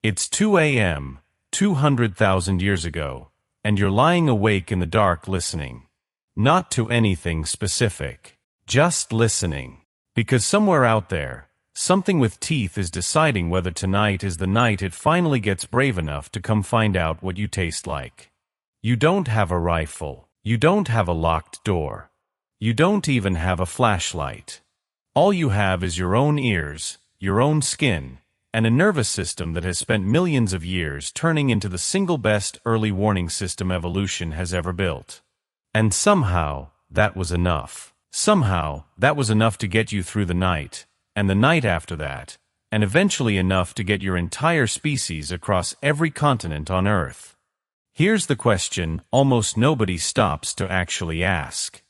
It's 2 a.m., 200,000 years ago, and you're lying awake in the dark listening. Not to anything specific. Just listening. Because somewhere out there, something with teeth is deciding whether tonight is the night it finally gets brave enough to come find out what you taste like. You don't have a rifle. You don't have a locked door. You don't even have a flashlight. All you have is your own ears, your own skin, and a nervous system that has spent millions of years turning into the single best early warning system evolution has ever built. And somehow, that was enough. Somehow, that was enough to get you through the night, and the night after that, and eventually enough to get your entire species across every continent on Earth. Here's the question almost nobody stops to actually ask.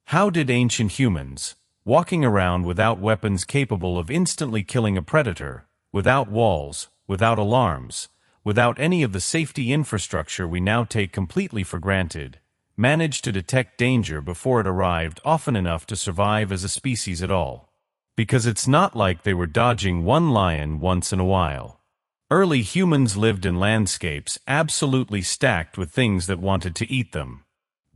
How did ancient humans, walking around without weapons capable of instantly killing a predator, without walls, without alarms, without any of the safety infrastructure we now take completely for granted, manage to detect danger before it arrived often enough to survive as a species at all? Because it's not like they were dodging one lion once in a while. Early humans lived in landscapes absolutely stacked with things that wanted to eat them.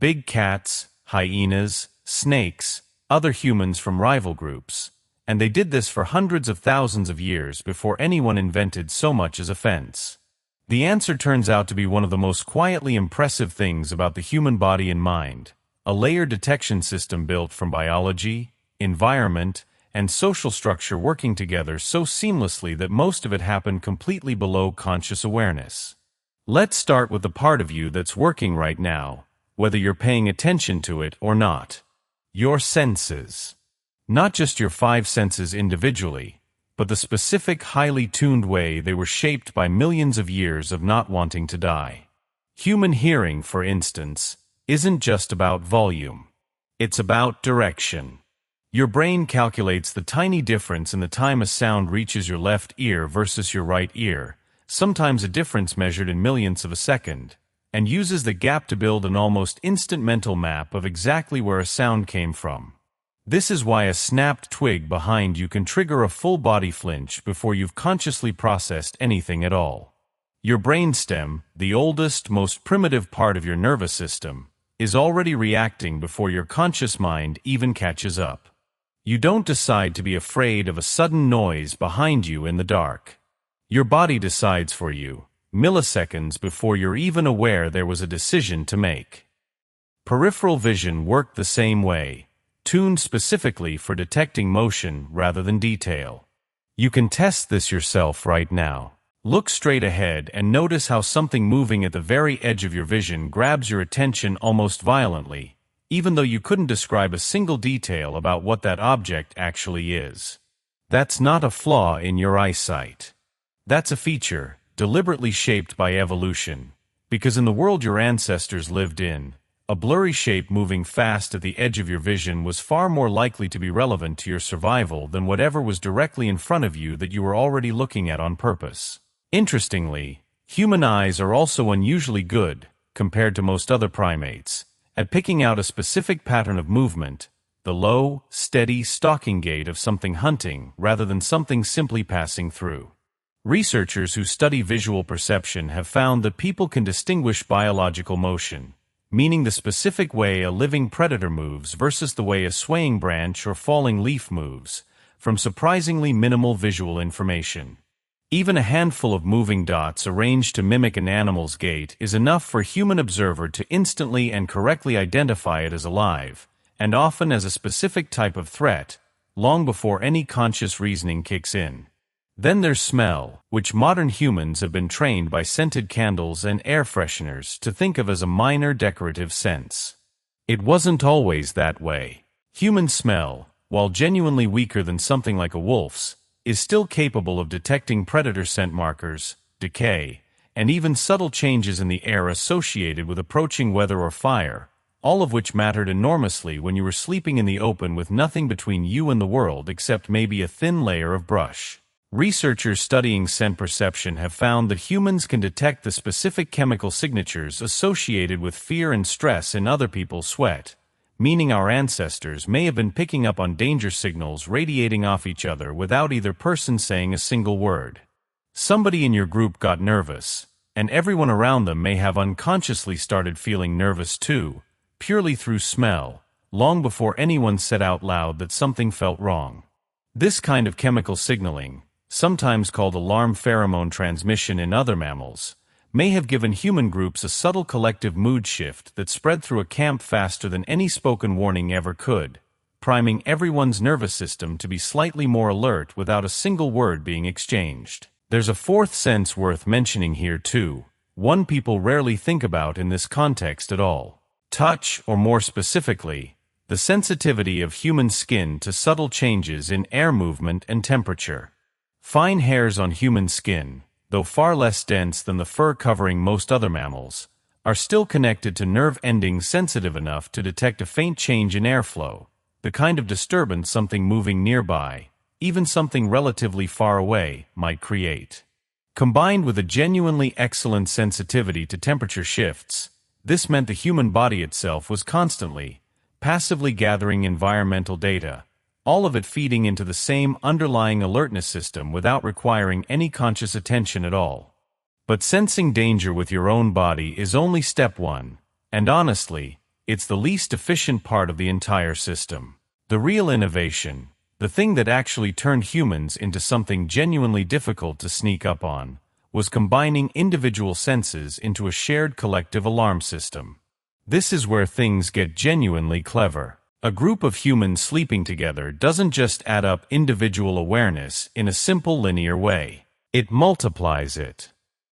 Big cats, hyenas, snakes, other humans from rival groups. And they did this for hundreds of thousands of years before anyone invented so much as a fence. The answer turns out to be one of the most quietly impressive things about the human body and mind, a layered detection system built from biology, environment, and social structure working together so seamlessly that most of it happened completely below conscious awareness. Let's start with the part of you that's working right now, whether you're paying attention to it or not. Your senses. Not just your 5 senses individually, but the specific highly tuned way they were shaped by millions of years of not wanting to die. Human hearing, for instance, isn't just about volume. It's about direction. Your brain calculates the tiny difference in the time a sound reaches your left ear versus your right ear, sometimes a difference measured in millionths of a second, and uses the gap to build an almost instant mental map of exactly where a sound came from. This is why a snapped twig behind you can trigger a full-body flinch before you've consciously processed anything at all. Your brainstem, the oldest, most primitive part of your nervous system, is already reacting before your conscious mind even catches up. You don't decide to be afraid of a sudden noise behind you in the dark. Your body decides for you, milliseconds before you're even aware there was a decision to make. Peripheral vision worked the same way, tuned specifically for detecting motion rather than detail. You can test this yourself right now. Look straight ahead and notice how something moving at the very edge of your vision grabs your attention almost violently, even though you couldn't describe a single detail about what that object actually is. That's not a flaw in your eyesight. That's a feature, deliberately shaped by evolution, because in the world your ancestors lived in, a blurry shape moving fast at the edge of your vision was far more likely to be relevant to your survival than whatever was directly in front of you that you were already looking at on purpose. Interestingly, human eyes are also unusually good, compared to most other primates, at picking out a specific pattern of movement, the low, steady stalking gait of something hunting rather than something simply passing through. Researchers who study visual perception have found that people can distinguish biological motion, meaning the specific way a living predator moves versus the way a swaying branch or falling leaf moves, from surprisingly minimal visual information. Even a handful of moving dots arranged to mimic an animal's gait is enough for a human observer to instantly and correctly identify it as alive, and often as a specific type of threat, long before any conscious reasoning kicks in. Then there's smell, which modern humans have been trained by scented candles and air fresheners to think of as a minor decorative sense. It wasn't always that way. Human smell, while genuinely weaker than something like a wolf's, is still capable of detecting predator scent markers, decay, and even subtle changes in the air associated with approaching weather or fire, all of which mattered enormously when you were sleeping in the open with nothing between you and the world except maybe a thin layer of brush. Researchers studying scent perception have found that humans can detect the specific chemical signatures associated with fear and stress in other people's sweat, meaning our ancestors may have been picking up on danger signals radiating off each other without either person saying a single word. Somebody in your group got nervous, and everyone around them may have unconsciously started feeling nervous too, purely through smell, long before anyone said out loud that something felt wrong. This kind of chemical signaling, sometimes called alarm pheromone transmission in other mammals, may have given human groups a subtle collective mood shift that spread through a camp faster than any spoken warning ever could, priming everyone's nervous system to be slightly more alert without a single word being exchanged. There's a fourth sense worth mentioning here too, one people rarely think about in this context at all. Touch, or more specifically, the sensitivity of human skin to subtle changes in air movement and temperature. Fine hairs on human skin, though far less dense than the fur covering most other mammals, are still connected to nerve endings sensitive enough to detect a faint change in airflow, the kind of disturbance something moving nearby, even something relatively far away, might create. Combined with a genuinely excellent sensitivity to temperature shifts, this meant the human body itself was constantly, passively gathering environmental data, all of it feeding into the same underlying alertness system without requiring any conscious attention at all. But sensing danger with your own body is only step one, and honestly, it's the least efficient part of the entire system. The real innovation, the thing that actually turned humans into something genuinely difficult to sneak up on, was combining individual senses into a shared collective alarm system. This is where things get genuinely clever. A group of humans sleeping together doesn't just add up individual awareness in a simple linear way. It multiplies it.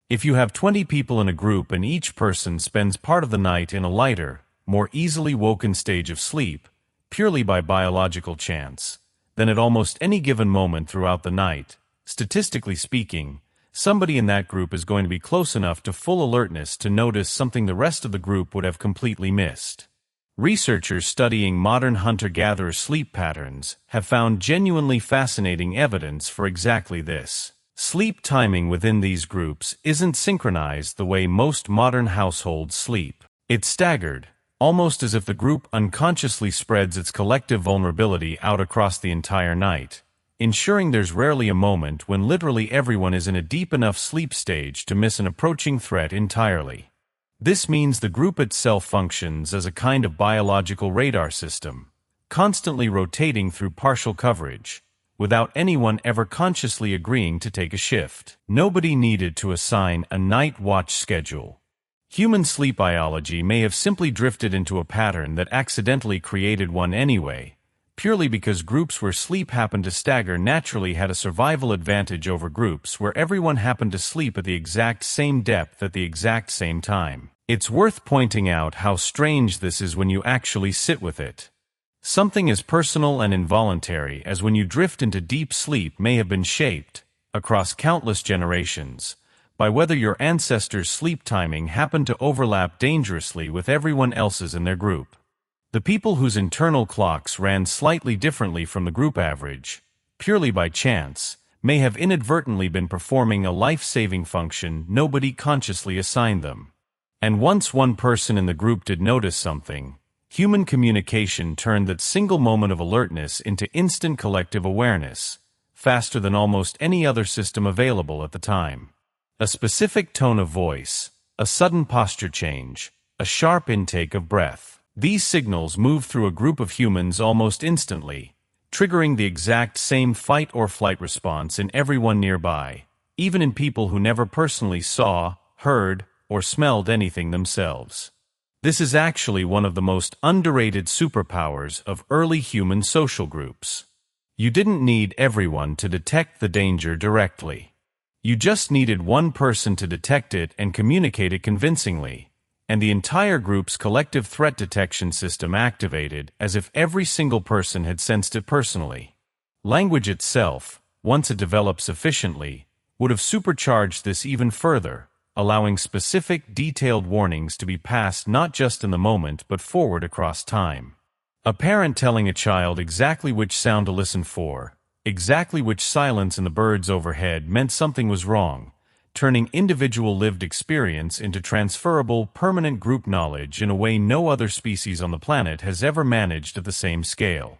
If you have 20 people in a group and each person spends part of the night in a lighter, more easily woken stage of sleep, purely by biological chance, then at almost any given moment throughout the night, statistically speaking, somebody in that group is going to be close enough to full alertness to notice something the rest of the group would have completely missed. Researchers studying modern hunter-gatherer sleep patterns have found genuinely fascinating evidence for exactly this. Sleep timing within these groups isn't synchronized the way most modern households sleep. It's staggered, almost as if the group unconsciously spreads its collective vulnerability out across the entire night, ensuring there's rarely a moment when literally everyone is in a deep enough sleep stage to miss an approaching threat entirely. This means the group itself functions as a kind of biological radar system, constantly rotating through partial coverage, without anyone ever consciously agreeing to take a shift. Nobody needed to assign a night watch schedule. Human sleep biology may have simply drifted into a pattern that accidentally created one anyway, purely because groups where sleep happened to stagger naturally had a survival advantage over groups where everyone happened to sleep at the exact same depth at the exact same time. It's worth pointing out how strange this is when you actually sit with it. Something as personal and involuntary as when you drift into deep sleep may have been shaped, across countless generations, by whether your ancestors' sleep timing happened to overlap dangerously with everyone else's in their group. The people whose internal clocks ran slightly differently from the group average, purely by chance, may have inadvertently been performing a life-saving function nobody consciously assigned them. And once one person in the group did notice something, human communication turned that single moment of alertness into instant collective awareness, faster than almost any other system available at the time. A specific tone of voice, a sudden posture change, a sharp intake of breath. These signals move through a group of humans almost instantly, triggering the exact same fight or flight response in everyone nearby, even in people who never personally saw, heard, or smelled anything themselves. This is actually one of the most underrated superpowers of early human social groups. You didn't need everyone to detect the danger directly. You just needed one person to detect it and communicate it convincingly, and the entire group's collective threat detection system activated as if every single person had sensed it personally. Language itself, once it developed sufficiently, would have supercharged this even further, allowing specific, detailed warnings to be passed not just in the moment but forward across time. A parent telling a child exactly which sound to listen for, exactly which silence in the birds overhead meant something was wrong, turning individual lived experience into transferable, permanent group knowledge in a way no other species on the planet has ever managed at the same scale.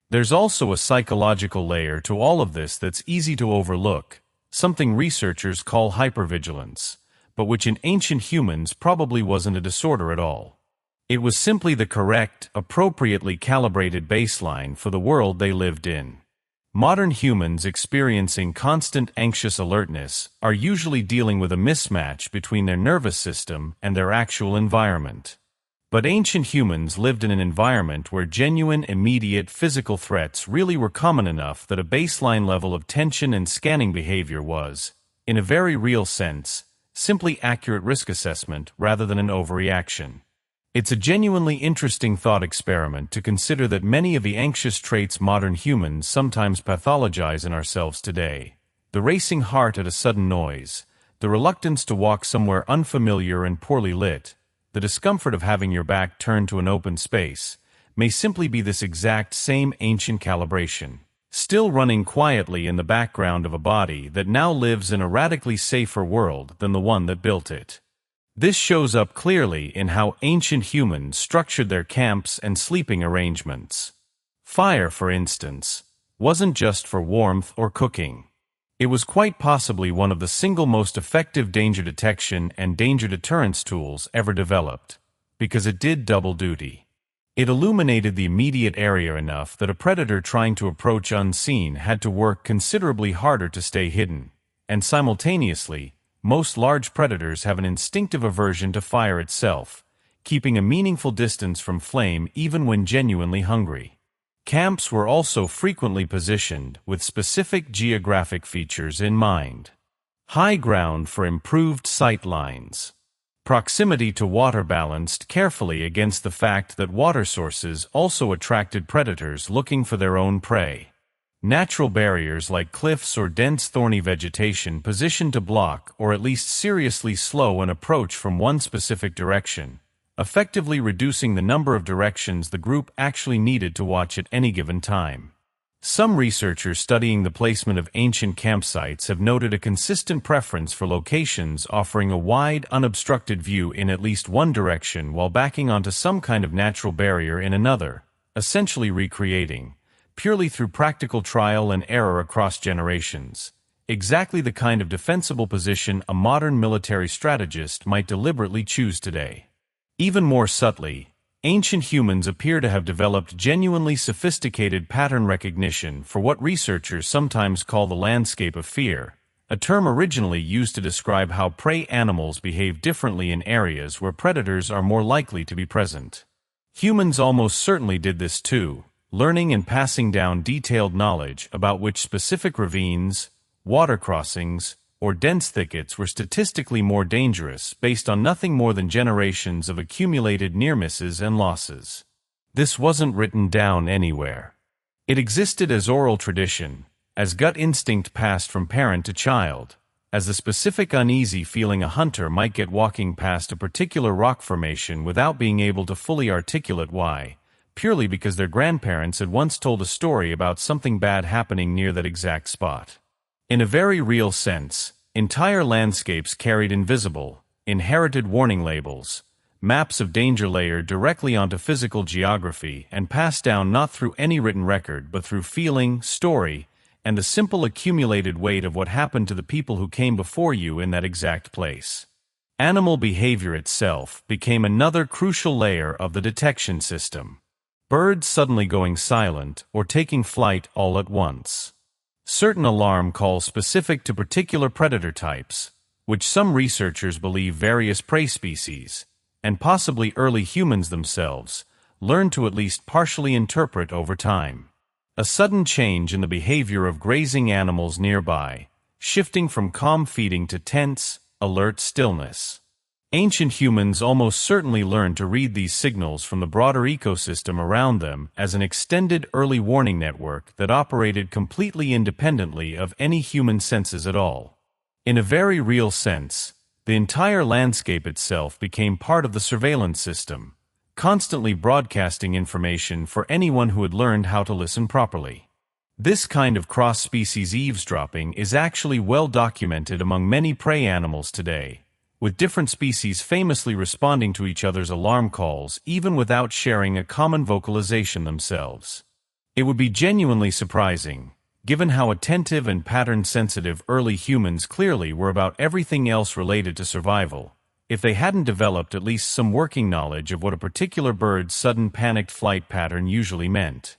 There's also a psychological layer to all of this that's easy to overlook, something researchers call hypervigilance, but which in ancient humans probably wasn't a disorder at all. It was simply the correct, appropriately calibrated baseline for the world they lived in. Modern humans experiencing constant anxious alertness are usually dealing with a mismatch between their nervous system and their actual environment. But ancient humans lived in an environment where genuine, immediate physical threats really were common enough that a baseline level of tension and scanning behavior was, in a very real sense, simply accurate risk assessment rather than an overreaction. It's a genuinely interesting thought experiment to consider that many of the anxious traits modern humans sometimes pathologize in ourselves today, the racing heart at a sudden noise, the reluctance to walk somewhere unfamiliar and poorly lit, the discomfort of having your back turned to an open space, may simply be this exact same ancient calibration, still running quietly in the background of a body that now lives in a radically safer world than the one that built it. This shows up clearly in how ancient humans structured their camps and sleeping arrangements. Fire, for instance, wasn't just for warmth or cooking. It was quite possibly one of the single most effective danger detection and danger deterrence tools ever developed, because it did double duty. It illuminated the immediate area enough that a predator trying to approach unseen had to work considerably harder to stay hidden, and simultaneously, most large predators have an instinctive aversion to fire itself, keeping a meaningful distance from flame even when genuinely hungry. Camps were also frequently positioned with specific geographic features in mind. High ground for improved sight lines. Proximity to water balanced carefully against the fact that water sources also attracted predators looking for their own prey. Natural barriers like cliffs or dense thorny vegetation positioned to block or at least seriously slow an approach from one specific direction, effectively reducing the number of directions the group actually needed to watch at any given time. Some researchers studying the placement of ancient campsites have noted a consistent preference for locations offering a wide, unobstructed view in at least one direction while backing onto some kind of natural barrier in another, essentially recreating, purely through practical trial and error across generations, exactly the kind of defensible position a modern military strategist might deliberately choose today. Even more subtly, ancient humans appear to have developed genuinely sophisticated pattern recognition for what researchers sometimes call the landscape of fear, a term originally used to describe how prey animals behave differently in areas where predators are more likely to be present. Humans almost certainly did this too, learning and passing down detailed knowledge about which specific ravines, water crossings, or dense thickets were statistically more dangerous based on nothing more than generations of accumulated near misses and losses. This wasn't written down anywhere. It existed as oral tradition, as gut instinct passed from parent to child, as the specific uneasy feeling a hunter might get walking past a particular rock formation without being able to fully articulate why, purely because their grandparents had once told a story about something bad happening near that exact spot. In a very real sense, entire landscapes carried invisible, inherited warning labels, maps of danger layered directly onto physical geography and passed down not through any written record but through feeling, story, and the simple accumulated weight of what happened to the people who came before you in that exact place. Animal behavior itself became another crucial layer of the detection system. Birds suddenly going silent or taking flight all at once. Certain alarm calls specific to particular predator types, which some researchers believe various prey species, and possibly early humans themselves, learned to at least partially interpret over time. A sudden change in the behavior of grazing animals nearby, shifting from calm feeding to tense, alert stillness. Ancient humans almost certainly learned to read these signals from the broader ecosystem around them as an extended early warning network that operated completely independently of any human senses at all. In a very real sense, the entire landscape itself became part of the surveillance system, constantly broadcasting information for anyone who had learned how to listen properly. This kind of cross-species eavesdropping is actually well documented among many prey animals today, with different species famously responding to each other's alarm calls even without sharing a common vocalization themselves. It would be genuinely surprising, given how attentive and pattern-sensitive early humans clearly were about everything else related to survival, if they hadn't developed at least some working knowledge of what a particular bird's sudden panicked flight pattern usually meant.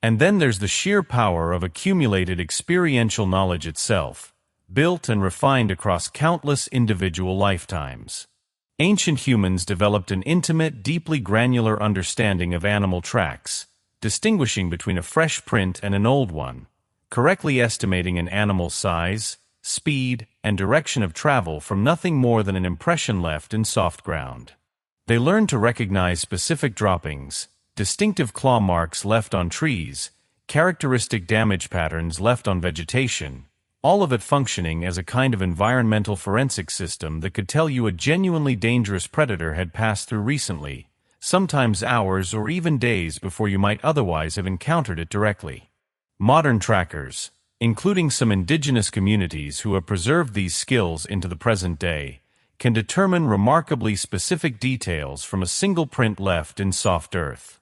And then there's the sheer power of accumulated experiential knowledge itself, built and refined across countless individual lifetimes. Ancient humans developed an intimate, deeply granular understanding of animal tracks, distinguishing between a fresh print and an old one, correctly estimating an animal's size, speed, and direction of travel from nothing more than an impression left in soft ground. They learned to recognize specific droppings, distinctive claw marks left on trees, characteristic damage patterns left on vegetation, all of it functioning as a kind of environmental forensic system that could tell you a genuinely dangerous predator had passed through recently, sometimes hours or even days before you might otherwise have encountered it directly. Modern trackers, including some indigenous communities who have preserved these skills into the present day, can determine remarkably specific details from a single print left in soft earth.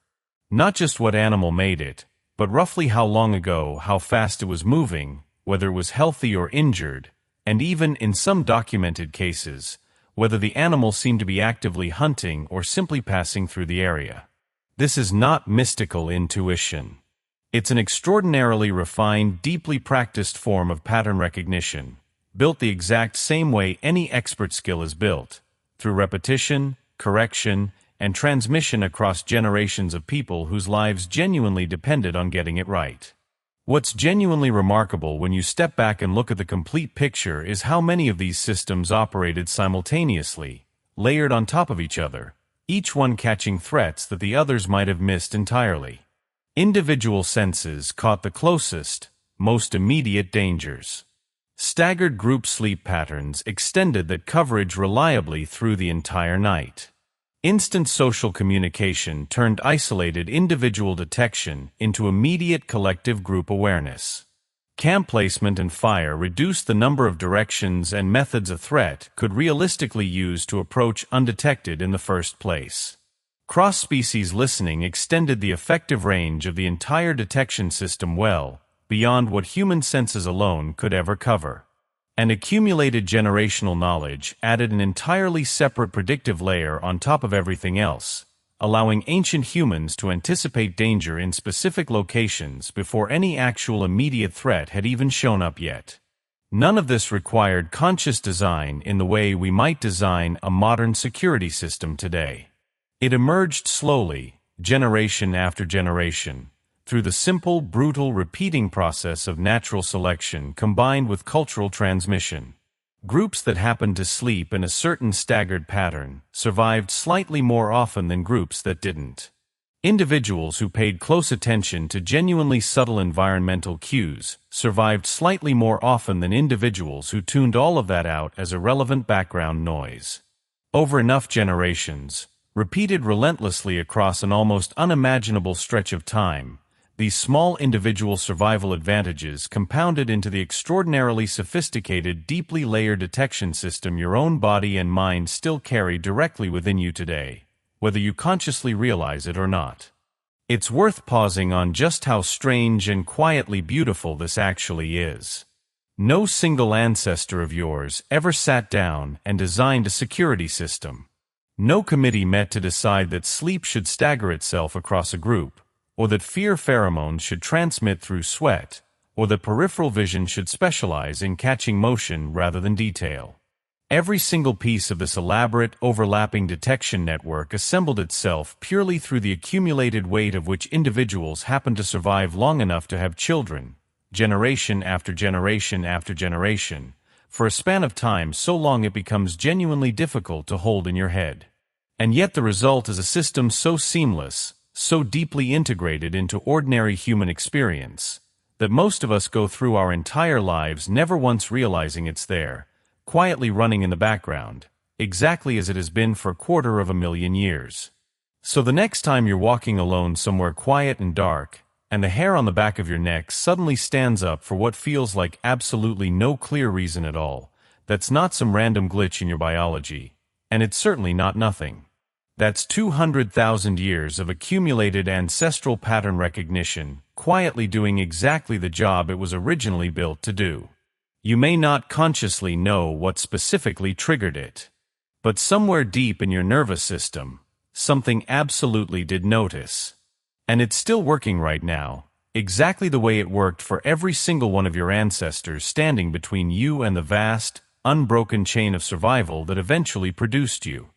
Not just what animal made it, but roughly how long ago, how fast it was moving, whether it was healthy or injured, and even, in some documented cases, whether the animal seemed to be actively hunting or simply passing through the area. This is not mystical intuition. It's an extraordinarily refined, deeply practiced form of pattern recognition, built the exact same way any expert skill is built, through repetition, correction, and transmission across generations of people whose lives genuinely depended on getting it right. What's genuinely remarkable when you step back and look at the complete picture is how many of these systems operated simultaneously, layered on top of each other, each one catching threats that the others might have missed entirely. Individual senses caught the closest, most immediate dangers. Staggered group sleep patterns extended that coverage reliably through the entire night. Instant social communication turned isolated individual detection into immediate collective group awareness. Camp placement and fire reduced the number of directions and methods a threat could realistically use to approach undetected in the first place. Cross-species listening extended the effective range of the entire detection system well beyond what human senses alone could ever cover. And accumulated generational knowledge added an entirely separate predictive layer on top of everything else, allowing ancient humans to anticipate danger in specific locations before any actual immediate threat had even shown up yet. None of this required conscious design in the way we might design a modern security system today. It emerged slowly, generation after generation, through the simple, brutal repeating process of natural selection combined with cultural transmission. Groups that happened to sleep in a certain staggered pattern survived slightly more often than groups that didn't. Individuals who paid close attention to genuinely subtle environmental cues survived slightly more often than individuals who tuned all of that out as irrelevant background noise. Over enough generations, repeated relentlessly across an almost unimaginable stretch of time, these small individual survival advantages compounded into the extraordinarily sophisticated, deeply layered detection system your own body and mind still carry directly within you today, whether you consciously realize it or not. It's worth pausing on just how strange and quietly beautiful this actually is. No single ancestor of yours ever sat down and designed a security system. No committee met to decide that sleep should stagger itself across a group, or that fear pheromones should transmit through sweat, or that peripheral vision should specialize in catching motion rather than detail. Every single piece of this elaborate, overlapping detection network assembled itself purely through the accumulated weight of which individuals happened to survive long enough to have children, generation after generation after generation, for a span of time so long it becomes genuinely difficult to hold in your head. And yet the result is a system so seamless, so deeply integrated into ordinary human experience, that most of us go through our entire lives never once realizing it's there, quietly running in the background, exactly as it has been for 250,000 years. So the next time you're walking alone somewhere quiet and dark, and the hair on the back of your neck suddenly stands up for what feels like absolutely no clear reason at all, that's not some random glitch in your biology, and it's certainly not nothing. That's 200,000 years of accumulated ancestral pattern recognition, quietly doing exactly the job it was originally built to do. You may not consciously know what specifically triggered it, but somewhere deep in your nervous system, something absolutely did notice. And it's still working right now, exactly the way it worked for every single one of your ancestors standing between you and the vast, unbroken chain of survival that eventually produced you.